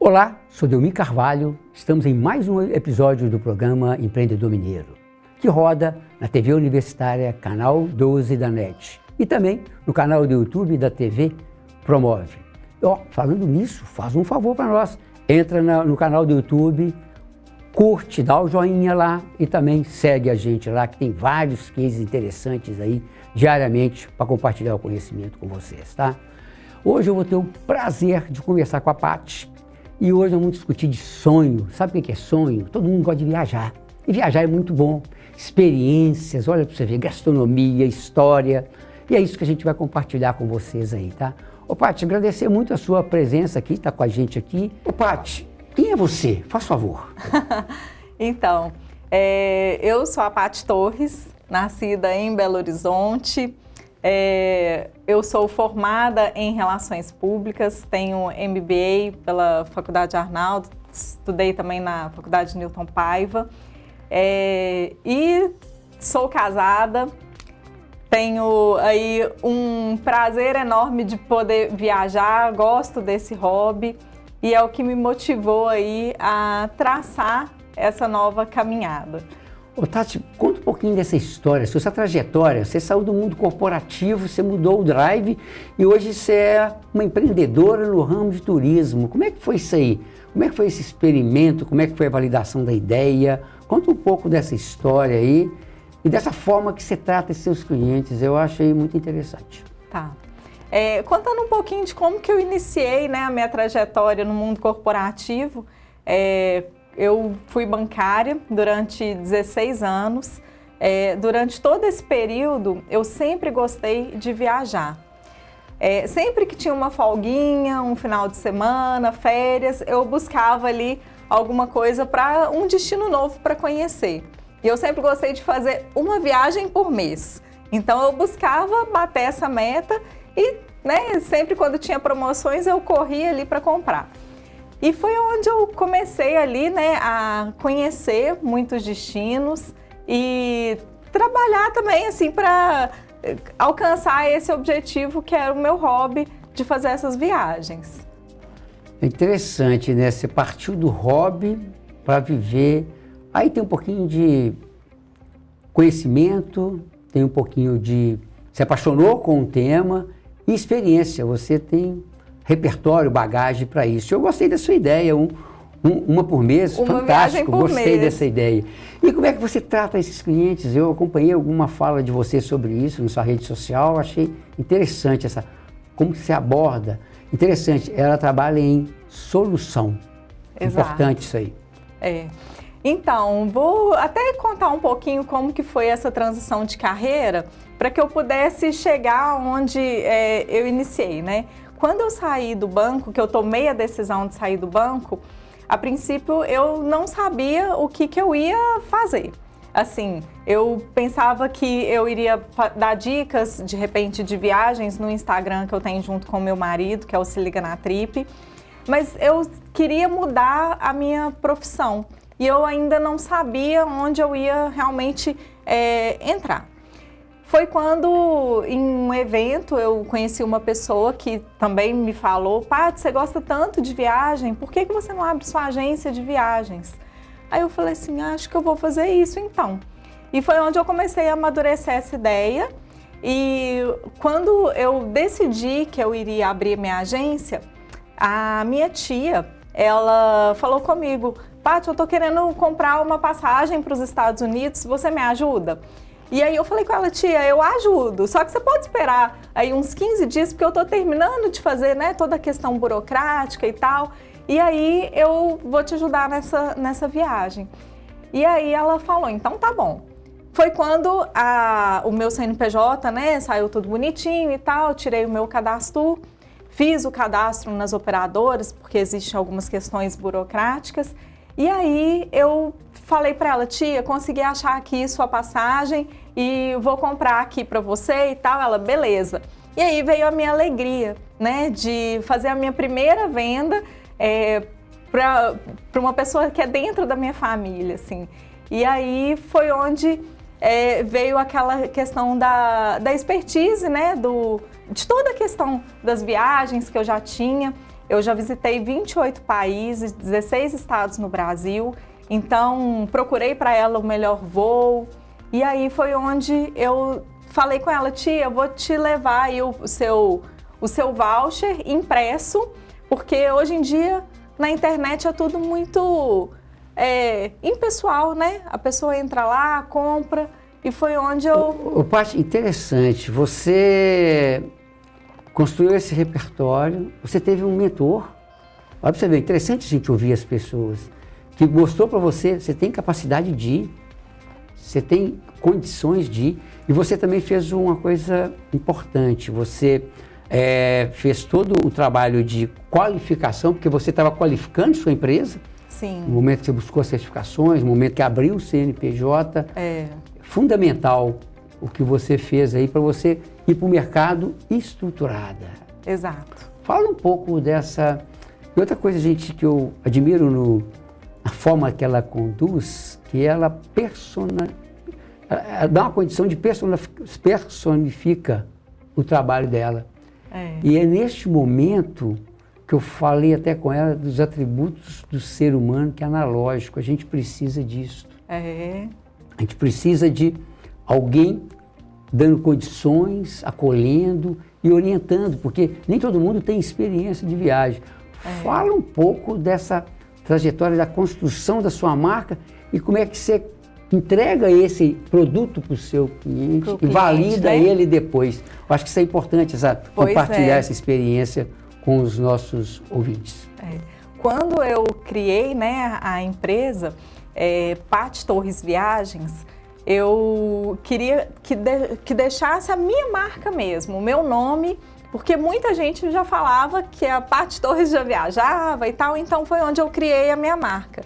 Olá, sou Delmir Carvalho, estamos em mais um episódio do programa Empreendedor Mineiro, que roda na TV Universitária, canal 12 da NET, e também no canal do YouTube da TV Promove. Falando nisso, faz um favor para nós, entra no canal do YouTube, curte, dá o joinha lá e também segue a gente lá, que tem vários cases interessantes aí diariamente para compartilhar o conhecimento com vocês, tá? Hoje eu vou ter o prazer de conversar com a Paty e hoje vamos discutir de sonho. Sabe o que é sonho? Todo mundo gosta de viajar e viajar é muito bom. Experiências, olha para você ver, gastronomia, história, e é isso que a gente vai compartilhar com vocês aí, tá? Ô Paty, agradecer muito a sua presença aqui, tá com a gente aqui. Ô Paty, quem é você? Faz favor. Então, eu sou a Paty Torres, nascida em Belo Horizonte. Eu sou formada em Relações Públicas, tenho MBA pela Faculdade Arnaldo, estudei também na Faculdade Newton Paiva e sou casada. Tenho aí um prazer enorme de poder viajar, gosto desse hobby e é o que me motivou aí a traçar essa nova caminhada. Ô Tati, conta um pouquinho dessa história, sua trajetória. Você saiu do mundo corporativo, você mudou o drive e hoje você é uma empreendedora no ramo de turismo. Como é que foi isso aí? Como é que foi esse experimento? Como é que foi a validação da ideia? Conta um pouco dessa história aí e dessa forma que você trata seus clientes. Eu achei muito interessante. Tá. Contando um pouquinho de como que eu iniciei, né, a minha trajetória no mundo corporativo, eu fui bancária durante 16 anos. Durante todo esse período, eu sempre gostei de viajar. Sempre que tinha uma folguinha, um final de semana, férias, eu buscava ali alguma coisa para um destino novo para conhecer. E eu sempre gostei de fazer uma viagem por mês. Então eu buscava bater essa meta e, né, sempre quando tinha promoções eu corria ali para comprar. E foi onde eu comecei ali, né, a conhecer muitos destinos e trabalhar também assim para alcançar esse objetivo que era o meu hobby de fazer essas viagens. É interessante, né? Você partiu do hobby para viver. Aí tem um pouquinho de conhecimento, tem um pouquinho de... Se apaixonou com um tema e experiência. Você tem repertório, bagagem para isso. Eu gostei da sua ideia, uma por mês, uma fantástico, por gostei mês. Dessa ideia. E como é que você trata esses clientes? Eu acompanhei alguma fala de você sobre isso na sua rede social, achei interessante como você aborda. Interessante, ela trabalha em solução. Exato. Importante isso aí. Então, vou até contar um pouquinho como que foi essa transição de carreira para que eu pudesse chegar onde eu iniciei, né? Quando eu saí do banco, que eu tomei a decisão de sair do banco, a princípio eu não sabia o que eu ia fazer. Assim, eu pensava que eu iria dar dicas, de repente, de viagens no Instagram que eu tenho junto com o meu marido, que é o Se Liga na Trip, mas eu queria mudar a minha profissão e eu ainda não sabia onde eu ia realmente entrar. Foi quando, em um evento, eu conheci uma pessoa que também me falou: Paty, você gosta tanto de viagem, por que você não abre sua agência de viagens? Aí eu falei assim, acho que eu vou fazer isso então. E foi onde eu comecei a amadurecer essa ideia. E quando eu decidi que eu iria abrir minha agência, a minha tia, ela falou comigo: Paty, eu tô querendo comprar uma passagem para os Estados Unidos, você me ajuda? E aí eu falei com ela: tia, eu ajudo, só que você pode esperar aí uns 15 dias, porque eu estou terminando de fazer, né, toda a questão burocrática e tal, e aí eu vou te ajudar nessa viagem. E aí ela falou: então tá bom. Foi quando o meu CNPJ, né, saiu tudo bonitinho e tal, tirei o meu cadastro, fiz o cadastro nas operadoras, porque existem algumas questões burocráticas, e aí eu falei para ela: tia, consegui achar aqui sua passagem e vou comprar aqui para você e tal. Ela: beleza. E aí veio a minha alegria, né, de fazer a minha primeira venda para uma pessoa que é dentro da minha família, assim. E aí foi onde veio aquela questão da expertise, né, de toda a questão das viagens que eu já tinha. Eu já visitei 28 países, 16 estados no Brasil, então procurei para ela o melhor voo. E aí foi onde eu falei com ela: tia, eu vou te levar aí o seu voucher impresso, porque hoje em dia na internet é tudo muito impessoal, né? A pessoa entra lá, compra, e foi onde eu... Paty, interessante, você construiu esse repertório, você teve um mentor. Olha para você ver, interessante a gente ouvir as pessoas, que mostrou para você, você tem capacidade de ir, você tem condições de ir, e você também fez uma coisa importante, você fez todo o trabalho de qualificação, porque você estava qualificando sua empresa. Sim. No momento que você buscou as certificações, no momento que abriu o CNPJ. Fundamental o que você fez aí para você ir para o mercado estruturada. Exato. Fala um pouco dessa... E outra coisa, gente, que eu admiro na forma que ela conduz, que ela dá uma condição de personifica o trabalho dela. E é neste momento que eu falei até com ela dos atributos do ser humano, que é analógico. A gente precisa disso. A gente precisa de alguém dando condições, acolhendo e orientando, porque nem todo mundo tem experiência de viagem. Fala um pouco dessa trajetória da construção da sua marca e como é que você entrega esse produto para o seu cliente e valida, né, ele depois. Eu acho que isso é importante, compartilhar essa experiência com os nossos ouvintes. Quando eu criei, né, a empresa Paty Torres Viagens, eu queria que deixasse a minha marca mesmo, o meu nome, porque muita gente já falava que a Paty Torres já viajava e tal, então foi onde eu criei a minha marca.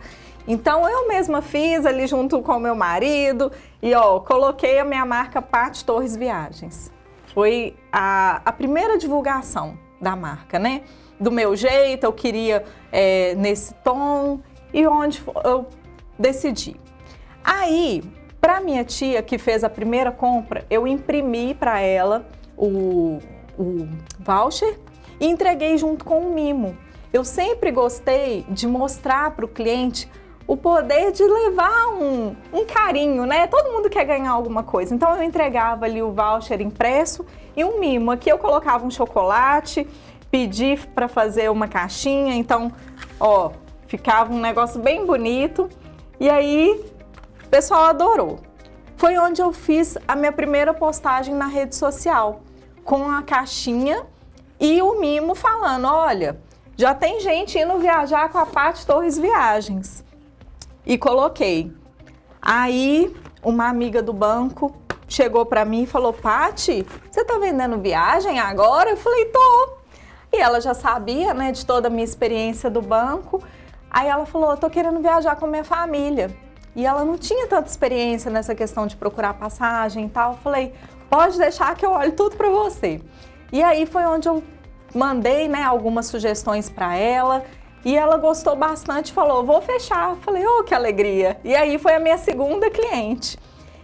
Então eu mesma fiz ali junto com o meu marido e coloquei a minha marca Paty Torres Viagens. Foi a primeira divulgação da marca, né? Do meu jeito, eu queria nesse tom, e onde eu decidi. Aí, para minha tia que fez a primeira compra, eu imprimi para ela o voucher e entreguei junto com um mimo. Eu sempre gostei de mostrar para o cliente o poder de levar um carinho, né? Todo mundo quer ganhar alguma coisa. Então eu entregava ali o voucher impresso e um mimo. Aqui eu colocava um chocolate, pedi para fazer uma caixinha, então, ficava um negócio bem bonito. E aí o pessoal adorou. Foi onde eu fiz a minha primeira postagem na rede social, com a caixinha e o mimo falando: olha, já tem gente indo viajar com a Paty Torres Viagens. E coloquei. Aí, uma amiga do banco chegou para mim e falou: Paty, você tá vendendo viagem agora? Eu falei: tô. E ela já sabia, né, de toda a minha experiência do banco. Aí ela falou: eu tô querendo viajar com a minha família. E ela não tinha tanta experiência nessa questão de procurar passagem e tal. Eu falei: pode deixar que eu olho tudo para você. E aí foi onde eu mandei, né, algumas sugestões para ela. E ela gostou bastante e falou: vou fechar. Eu falei: que alegria. E aí foi a minha segunda cliente.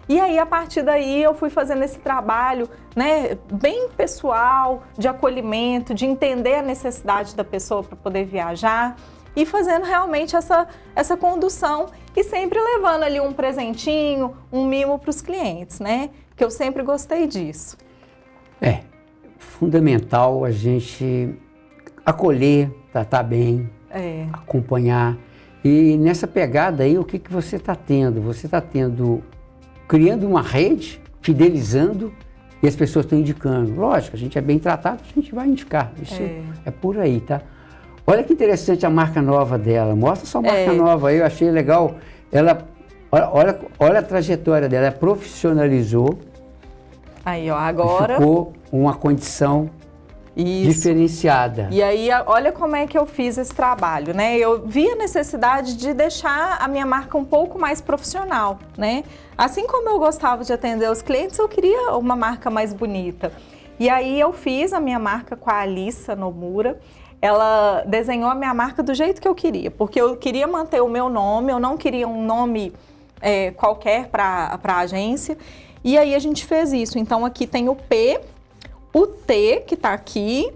E aí, a partir daí, eu fui fazendo esse trabalho, né, bem pessoal, de acolhimento, de entender a necessidade da pessoa para poder viajar e fazendo realmente essa condução e sempre levando ali um presentinho, um mimo para os clientes, né? Que eu sempre gostei disso. Fundamental a gente acolher, tratar bem, acompanhar. E nessa pegada aí, o que você está tendo? Você está criando uma rede, fidelizando, e as pessoas estão indicando. Lógico, a gente é bem tratado, a gente vai indicar. Isso é por aí, tá? Olha que interessante a marca nova dela. Mostra sua marca nova aí, eu achei legal. Ela, olha a trajetória dela, ela profissionalizou. Aí, agora... Ficou uma condição diferenciada. E aí, olha como é que eu fiz esse trabalho, né? Eu vi a necessidade de deixar a minha marca um pouco mais profissional, né? Assim como eu gostava de atender os clientes, eu queria uma marca mais bonita. E aí eu fiz a minha marca com a Alissa Nomura. Ela desenhou a minha marca do jeito que eu queria, porque eu queria manter o meu nome, eu não queria um nome qualquer para a agência. E aí a gente fez isso. Então aqui tem o P, o T que está aqui,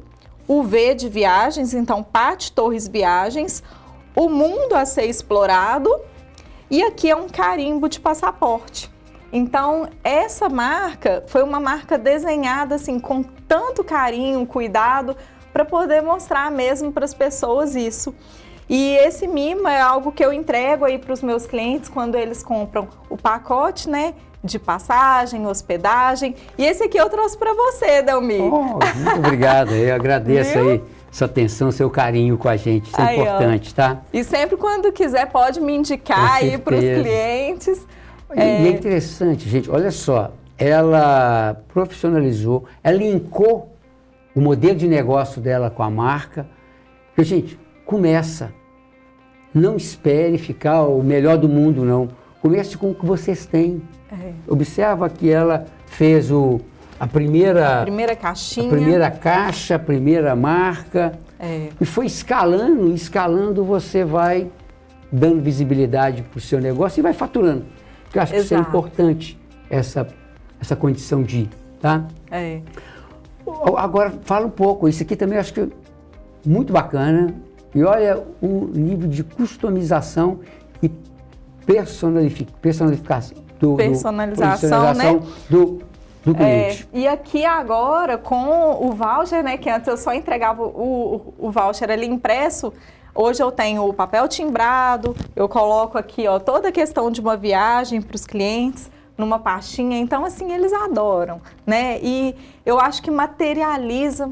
o V de viagens, então Paty Torres Viagens, o mundo a ser explorado, e aqui é um carimbo de passaporte. Então, essa marca foi uma marca desenhada assim com tanto carinho, cuidado, para poder mostrar mesmo para as pessoas isso. E esse mimo é algo que eu entrego aí para os meus clientes quando eles compram o pacote, né, de passagem, hospedagem. E esse aqui eu trouxe para você, Delmi. Oh, muito obrigado, eu agradeço. Viu? Aí sua atenção, seu carinho com a gente, isso é Aí, importante, tá? E sempre quando quiser pode me indicar aí para os clientes. E é interessante, gente, olha só, ela profissionalizou, ela linkou o modelo de negócio dela com a marca. Porque, gente, começa, não espere ficar o melhor do mundo, não. Comece com o que vocês têm. Observa que ela fez a primeira caixinha, a primeira caixa, a primeira marca, e foi escalando, você vai dando visibilidade para o seu negócio e vai faturando. Eu acho que isso é importante, essa condição de ir, tá? Agora, fala um pouco, isso aqui também eu acho que é muito bacana, e olha o nível de customização e personalização do cliente. E aqui agora, com o voucher, né, que antes eu só entregava o voucher ali impresso, hoje eu tenho o papel timbrado, eu coloco aqui, ó, toda a questão de uma viagem para os clientes numa pastinha, então assim, eles adoram, né? E eu acho que materializa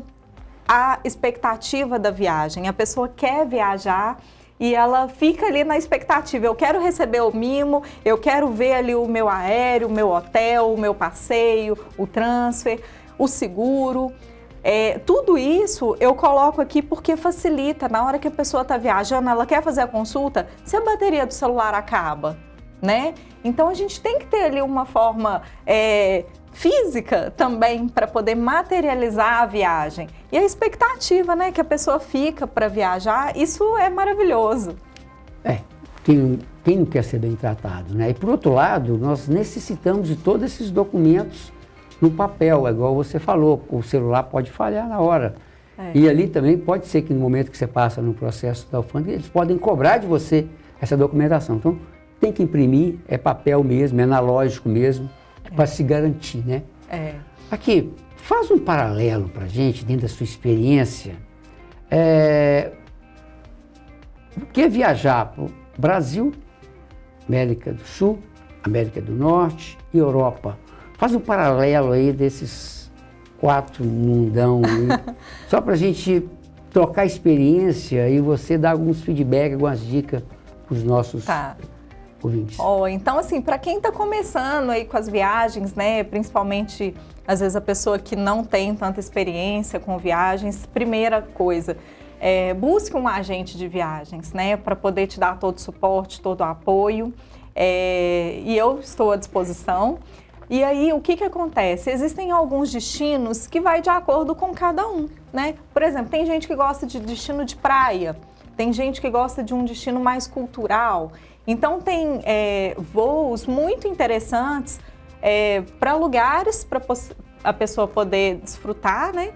a expectativa da viagem. A pessoa quer viajar e ela fica ali na expectativa. Eu quero receber o mimo, eu quero ver ali o meu aéreo, o meu hotel, o meu passeio, o transfer, o seguro. Tudo isso eu coloco aqui porque facilita. Na hora que a pessoa está viajando, ela quer fazer a consulta, se a bateria do celular acaba, né? Então a gente tem que ter ali uma forma física também para poder materializar a viagem. E a expectativa, né, que a pessoa fica para viajar, isso é maravilhoso. Quem não quer ser bem tratado, né? E por outro lado, nós necessitamos de todos esses documentos no papel, igual você falou, o celular pode falhar na hora. E ali também pode ser que no momento que você passa no processo da alfândega, eles podem cobrar de você essa documentação. Então, tem que imprimir, é papel mesmo, é analógico mesmo, para se garantir, né? Aqui, faz um paralelo para a gente, dentro da sua experiência. O que é viajar para o Brasil, América do Sul, América do Norte e Europa? Faz um paralelo aí desses 4 mundão aí, só para a gente trocar experiência e você dar alguns feedback, algumas dicas para os nossos ouvintes. Então, assim, para quem está começando aí com as viagens, né, principalmente, às vezes, a pessoa que não tem tanta experiência com viagens, primeira coisa, busque um agente de viagens, né, para poder te dar todo o suporte, todo o apoio, e eu estou à disposição. E aí, o que acontece? Existem alguns destinos que vai de acordo com cada um, né? Por exemplo, tem gente que gosta de destino de praia, tem gente que gosta de um destino mais cultural. Então, tem voos muito interessantes para lugares para a pessoa poder desfrutar, né?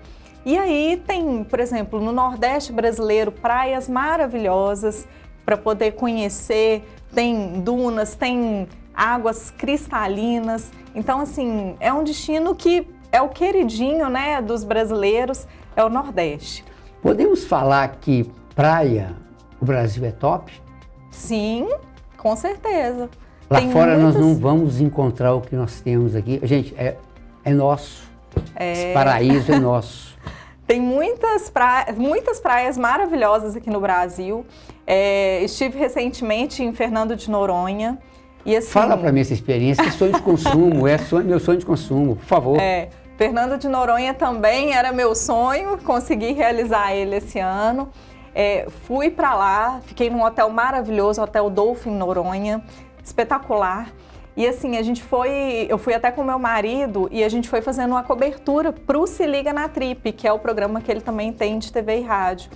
E aí tem, por exemplo, no Nordeste brasileiro, praias maravilhosas para poder conhecer, tem dunas, tem águas cristalinas. Então, assim, é um destino que é o queridinho, né, dos brasileiros, é o Nordeste. Podemos falar que praia, o Brasil é top? Sim, com certeza. Lá fora nós não vamos encontrar o que nós temos aqui. Gente, é nosso. Esse paraíso é nosso. Tem muitas praias maravilhosas aqui no Brasil. Estive recentemente em Fernando de Noronha. E, assim, fala para mim essa experiência, que sonho de consumo, meu sonho de consumo, por favor. Fernando de Noronha também era meu sonho, consegui realizar ele esse ano. Fui para lá, fiquei num hotel maravilhoso, Hotel Dolphin Noronha, espetacular. E assim, eu fui até com meu marido e a gente foi fazendo uma cobertura para o Se Liga na Trip, que é o programa que ele também tem de TV e rádio.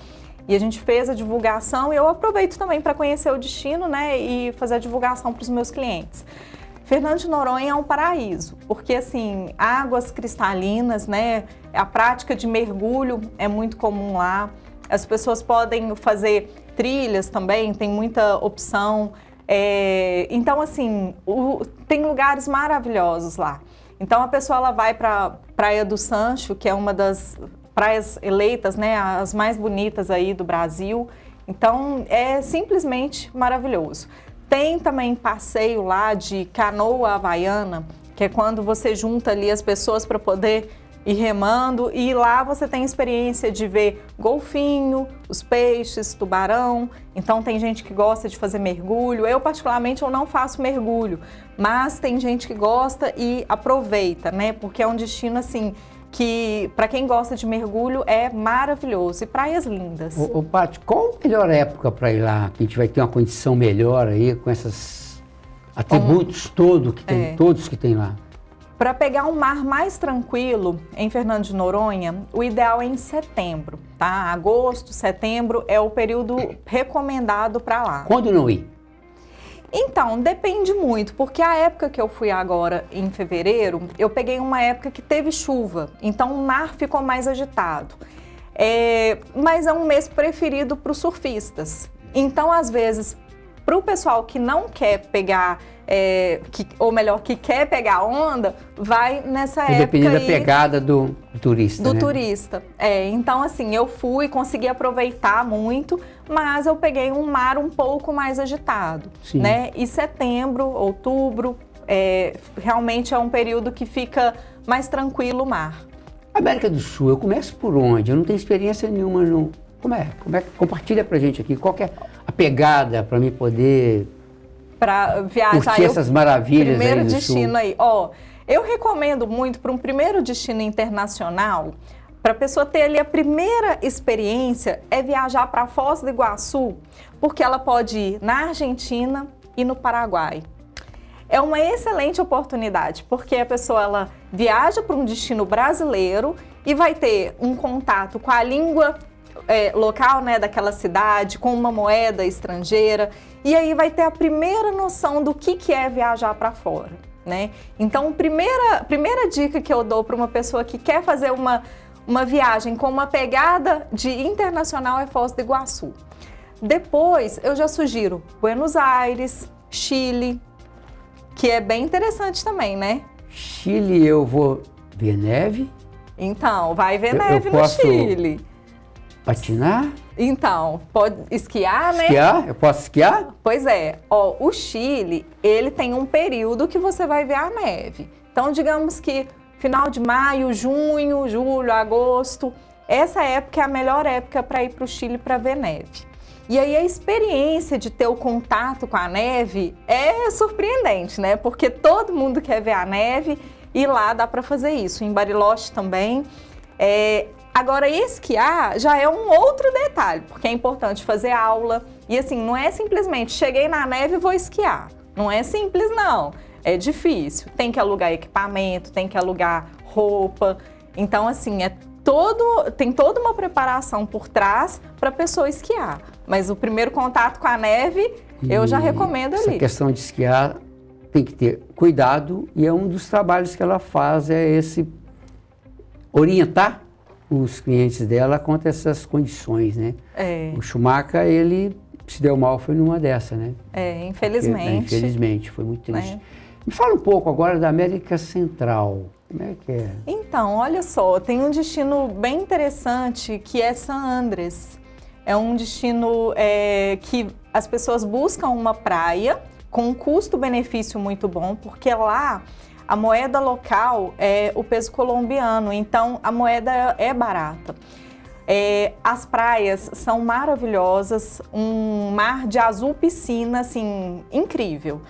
E a gente fez a divulgação e eu aproveito também para conhecer o destino, né, e fazer a divulgação para os meus clientes. Fernando de Noronha é um paraíso, porque assim, águas cristalinas, né? A prática de mergulho é muito comum lá. As pessoas podem fazer trilhas também, tem muita opção. Então, assim, tem lugares maravilhosos lá. Então, a pessoa ela vai para Praia do Sancho, que é uma das praias eleitas, né? As mais bonitas aí do Brasil. Então, é simplesmente maravilhoso. Tem também passeio lá de canoa havaiana, que é quando você junta ali as pessoas para poder ir remando, e lá você tem experiência de ver golfinho, os peixes, tubarão. Então tem gente que gosta de fazer mergulho. Eu particularmente eu não faço mergulho, mas tem gente que gosta e aproveita, né? Porque é um destino assim que para quem gosta de mergulho é maravilhoso, e praias lindas. Ô Paty, qual a melhor época para ir lá? Que a gente vai ter uma condição melhor aí com esses atributos todos que tem lá. Para pegar um mar mais tranquilo em Fernando de Noronha, o ideal é em setembro, tá? Agosto, setembro é o período recomendado para lá. Quando não ir? Então, depende muito, porque a época que eu fui agora, em fevereiro, eu peguei uma época que teve chuva, então o mar ficou mais agitado. Mas é um mês preferido para os surfistas. Então, às vezes, para o pessoal que não quer pegar, que quer pegar onda, vai nessa época. Dependendo da pegada do turista. Do né? turista. Então, assim, eu fui, consegui aproveitar muito, mas eu peguei um mar um pouco mais agitado. Sim. Né? E setembro, outubro, realmente é um período que fica mais tranquilo o mar. América do Sul, eu começo por onde? Eu não tenho experiência nenhuma. Não. Como é? Compartilha pra gente aqui. Qual que é a pegada para mim poder para viajar, curtir essas maravilhas primeiro aí do destino Sul. aí, eu recomendo muito para um primeiro destino internacional, para a pessoa ter ali a primeira experiência, é viajar para Foz do Iguaçu, porque ela pode ir na Argentina e no Paraguai. É uma excelente oportunidade, porque a pessoa ela viaja para um destino brasileiro e vai ter um contato com a língua local, né, daquela cidade, com uma moeda estrangeira, e aí vai ter a primeira noção do que é viajar para fora, né? Então, primeira dica que eu dou para uma pessoa que quer fazer uma viagem com uma pegada de internacional é Foz do Iguaçu. Depois, eu já sugiro Buenos Aires, Chile, que é bem interessante também, né? Chile, eu vou ver neve. Então, vai ver neve no Chile. Patinar? Então, pode esquiar, né? Esquiar? Eu posso esquiar? Pois é. O Chile, ele tem um período que você vai ver a neve. Então, digamos que final de maio, junho, julho, agosto, essa época é a melhor época para ir para o Chile para ver neve. E aí a experiência de ter o contato com a neve é surpreendente, né? Porque todo mundo quer ver a neve e lá dá para fazer isso. Em Bariloche também. Agora, esquiar já é um outro detalhe, porque é importante fazer aula. E assim, não é simplesmente cheguei na neve e vou esquiar. Não é simples, não. É difícil. Tem que alugar equipamento, tem que alugar roupa. Então, assim, tem toda uma preparação por trás para a pessoa esquiar. Mas o primeiro contato com a neve, eu já recomendo ali. Essa questão de esquiar tem que ter cuidado, e é um dos trabalhos que ela faz, orientar os clientes dela contra essas condições, né? O Schumacher, ele se deu mal, foi numa dessa, né? Infelizmente. Infelizmente, foi muito triste. Me fala um pouco agora da América Central. Como é que é? Então, olha só, tem um destino bem interessante que é San Andrés. É um destino que as pessoas buscam uma praia com um custo-benefício muito bom, porque lá a moeda local é o peso colombiano, então a moeda é barata. As praias são maravilhosas, um mar de azul piscina, assim, incrível.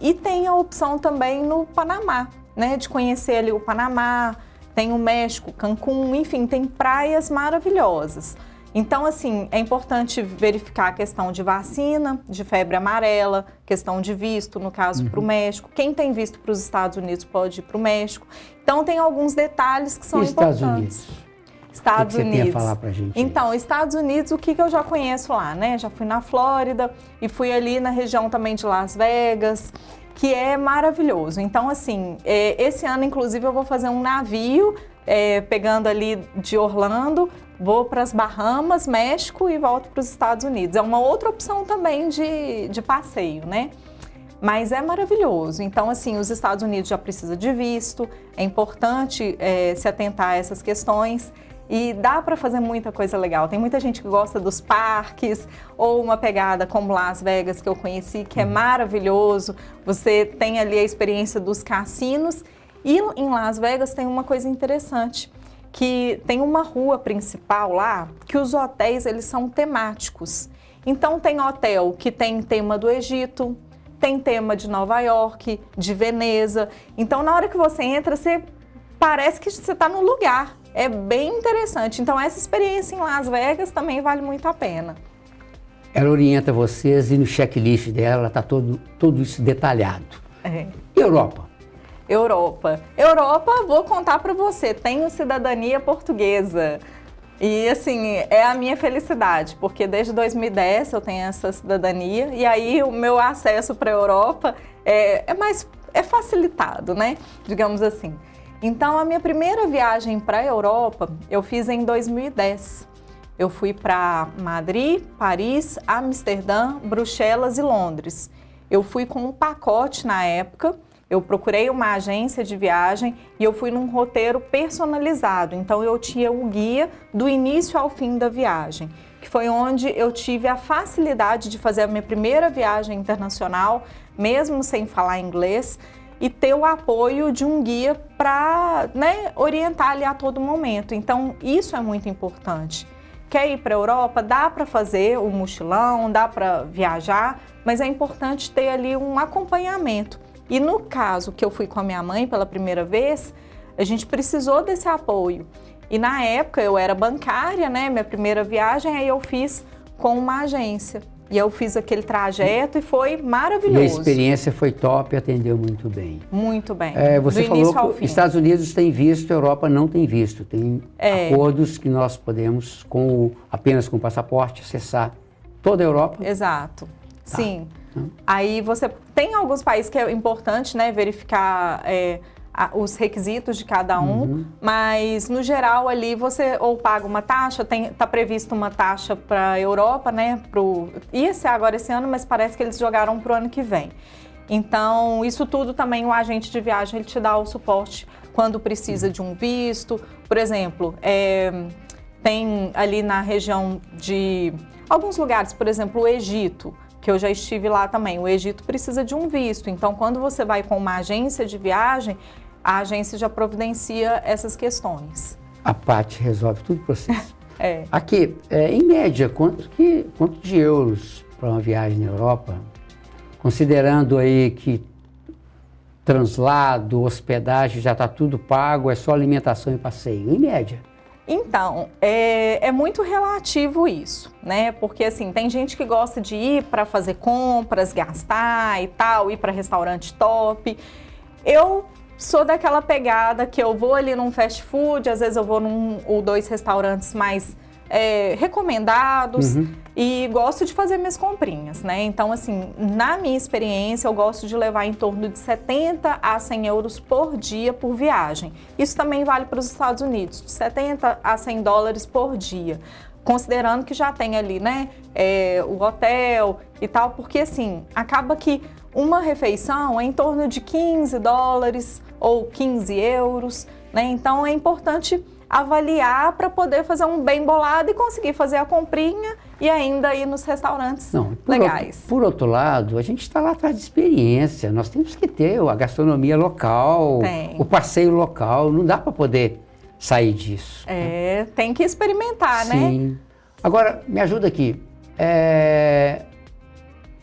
E tem a opção também no Panamá, né, de conhecer ali o Panamá, tem o México, Cancún, enfim, tem praias maravilhosas. Então, assim, é importante verificar a questão de vacina, de febre amarela, questão de visto, no caso, para o México. Quem tem visto para os Estados Unidos pode ir para o México. Então, tem alguns detalhes que são importantes. Estados Unidos? Estados O que Unidos. Você tem a falar pra gente? Então, Estados Unidos, o que eu já conheço lá, né? Já fui na Flórida e fui ali na região também de Las Vegas. que é maravilhoso. Então, assim, esse ano, inclusive, eu vou fazer um navio, pegando ali de Orlando, vou para as Bahamas, México e volto para os Estados Unidos. É uma outra opção também de passeio, né? Mas é maravilhoso. Então, assim, os Estados Unidos já precisa de visto, é importante se atentar a essas questões. E dá para fazer muita coisa legal. Tem muita gente que gosta dos parques, ou uma pegada como Las Vegas, que eu conheci, que é maravilhoso. Você tem ali a experiência dos cassinos. E em Las Vegas tem uma coisa interessante, que tem uma rua principal lá, que os hotéis eles são temáticos. Então tem hotel que tem tema do Egito, tem tema de Nova York, de Veneza. Então na hora que você entra, parece que você está no lugar. É bem interessante. Então, essa experiência em Las Vegas também vale muito a pena. Ela orienta vocês e no checklist dela está tudo isso detalhado. E Europa? Europa, vou contar para você, tenho cidadania portuguesa. E, assim, é a minha felicidade, porque desde 2010 eu tenho essa cidadania e aí o meu acesso para a Europa é facilitado, né? Digamos assim. Então, a minha primeira viagem para a Europa, eu fiz em 2010. Eu fui para Madrid, Paris, Amsterdã, Bruxelas e Londres. Eu fui com um pacote na época, eu procurei uma agência de viagem e eu fui num roteiro personalizado. Então, eu tinha o guia do início ao fim da viagem, que foi onde eu tive a facilidade de fazer a minha primeira viagem internacional, mesmo sem falar inglês, e ter o apoio de um guia para, né, orientar ali a todo momento. Então, isso é muito importante. Quer ir para a Europa? Dá para fazer o mochilão, dá para viajar, mas é importante ter ali um acompanhamento. E no caso que eu fui com a minha mãe pela primeira vez, a gente precisou desse apoio. E na época eu era bancária, né, minha primeira viagem, aí eu fiz com uma agência. E eu fiz aquele trajeto e foi maravilhoso. E a experiência foi top, atendeu muito bem. Muito bem. Você falou que Estados Unidos tem visto, a Europa não tem visto. Tem acordos que nós podemos, apenas com o passaporte, acessar toda a Europa. Exato. Tá. Sim. Aí você tem alguns países que é importante, né, verificar os requisitos de cada um, mas no geral ali você ou paga uma taxa, está previsto uma taxa para a Europa, né? Ia ser agora esse ano, mas parece que eles jogaram para o ano que vem. Então, isso tudo também o agente de viagem ele te dá o suporte quando precisa de um visto. Por exemplo, tem ali na região de alguns lugares, por exemplo, o Egito, que eu já estive lá também. O Egito precisa de um visto, então quando você vai com uma agência de viagem, a agência já providencia essas questões. A Paty resolve tudo para vocês. Aqui, em média, quanto de euros para uma viagem na Europa? Considerando aí que translado, hospedagem, já está tudo pago, é só alimentação e passeio, em média. Então, é muito relativo isso, né? Porque, assim, tem gente que gosta de ir para fazer compras, gastar e tal, ir para restaurante top. Eu sou daquela pegada que eu vou ali num fast food, às vezes eu vou num ou dois restaurantes mais recomendados e gosto de fazer minhas comprinhas, né? Então, assim, na minha experiência, eu gosto de levar em torno de 70 a 100 euros por dia por viagem. Isso também vale para os Estados Unidos, de 70 a 100 dólares por dia. Considerando que já tem ali, né, o hotel e tal, porque assim, acaba que uma refeição é em torno de 15 dólares ou 15 euros, né? Então é importante avaliar para poder fazer um bem bolado e conseguir fazer a comprinha e ainda ir nos restaurantes legais. Por outro lado, a gente está lá atrás de experiência, nós temos que ter a gastronomia local, o passeio local, não dá para poder sair disso. Tem que experimentar, né? Sim. Agora, me ajuda aqui.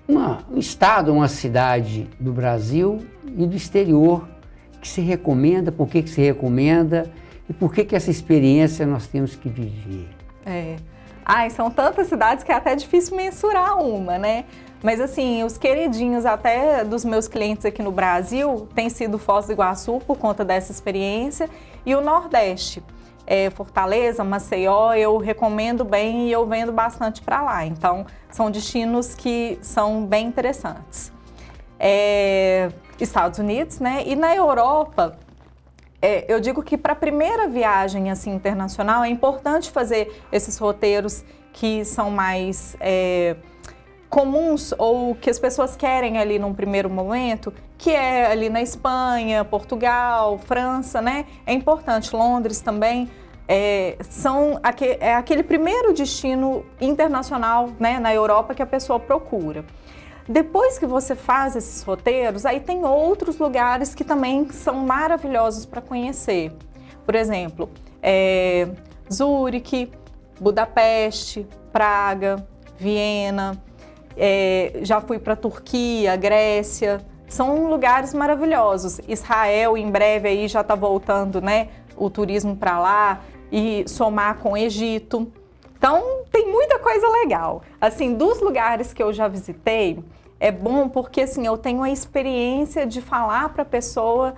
Um estado, uma cidade do Brasil e do exterior que se recomenda, por que se recomenda e por que essa experiência nós temos que viver? São tantas cidades que é até difícil mensurar uma, né? Mas assim, os queridinhos até dos meus clientes aqui no Brasil tem sido Foz do Iguaçu por conta dessa experiência e o Nordeste. Fortaleza, Maceió, eu recomendo bem e eu vendo bastante para lá. Então, são destinos que são bem interessantes. Estados Unidos, né? E na Europa, eu digo que para a primeira viagem assim, internacional é importante fazer esses roteiros que são mais comuns ou que as pessoas querem ali num primeiro momento, que é ali na Espanha, Portugal, França, né? É importante, Londres também. Aquele primeiro destino internacional, né, na Europa que a pessoa procura. Depois que você faz esses roteiros, aí tem outros lugares que também são maravilhosos para conhecer. Por exemplo, Zurique, Budapeste, Praga, Viena, já fui para Turquia, Grécia, são lugares maravilhosos. Israel, em breve, aí já está voltando, né, o turismo para lá e somar com o Egito. Então, tem muita coisa legal. Assim, dos lugares que eu já visitei, é bom porque assim, eu tenho a experiência de falar para a pessoa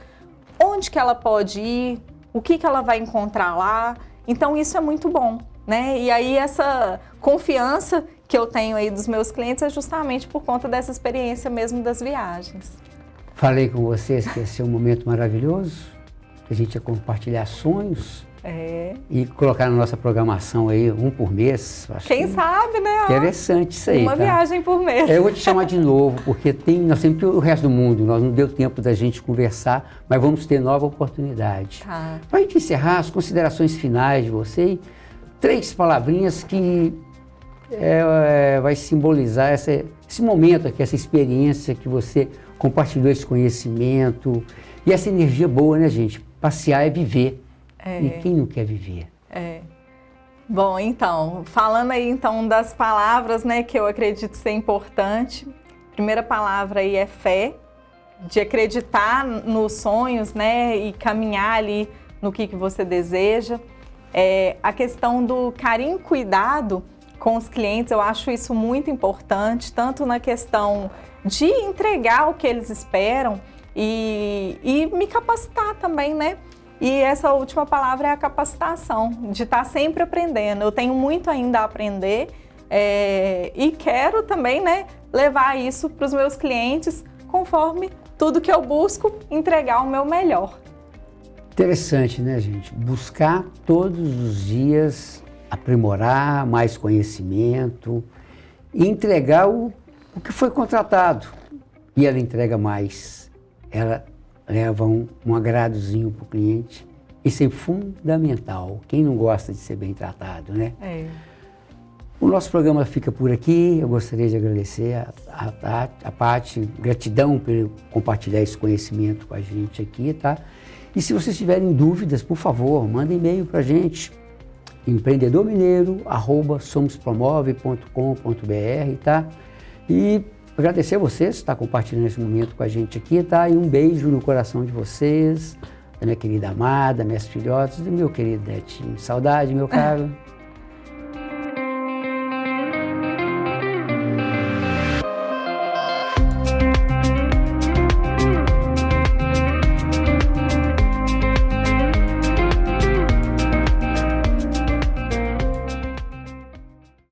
onde que ela pode ir, o que ela vai encontrar lá. Então, isso é muito bom, né? E aí, essa confiança que eu tenho aí dos meus clientes é justamente por conta dessa experiência mesmo das viagens. Falei com vocês que esse é um momento maravilhoso, que a gente ia compartilhar sonhos. E colocar na nossa programação aí, um por mês. Quem sabe, né? Interessante isso aí. Uma viagem por mês. Eu vou te chamar de novo, porque nós temos o resto do mundo, nós não deu tempo da gente conversar, mas vamos ter nova oportunidade. Tá. Para a gente encerrar, as considerações finais de você, 3 palavrinhas que vai simbolizar esse momento aqui, essa experiência que você compartilhou, esse conhecimento e essa energia boa, né, gente? Passear é viver. E quem não quer viver? Bom, então, falando aí então das palavras, né, que eu acredito ser importante. Primeira palavra aí é fé, de acreditar nos sonhos, né, e caminhar ali no que você deseja. A questão do carinho e cuidado com os clientes, eu acho isso muito importante, tanto na questão de entregar o que eles esperam e me capacitar também, né? E essa última palavra é a capacitação, de estar sempre aprendendo. Eu tenho muito ainda a aprender e quero também, né, levar isso para os meus clientes, conforme tudo que eu busco, entregar o meu melhor. Interessante, né, gente? Buscar todos os dias aprimorar, mais conhecimento e entregar o que foi contratado. E ela entrega mais. Ela leva um agradozinho para o cliente. Isso é fundamental. Quem não gosta de ser bem tratado, né? O nosso programa fica por aqui. Eu gostaria de agradecer a Paty, gratidão por compartilhar esse conhecimento com a gente aqui, tá? E se vocês tiverem dúvidas, por favor, mandem e-mail para a gente, empreendedormineiro@somospromove.com.br, tá? E agradecer a vocês por estar compartilhando esse momento com a gente aqui, tá? E um beijo no coração de vocês, da minha querida amada, minhas filhotas, do meu querido netinho. Saudade, meu caro.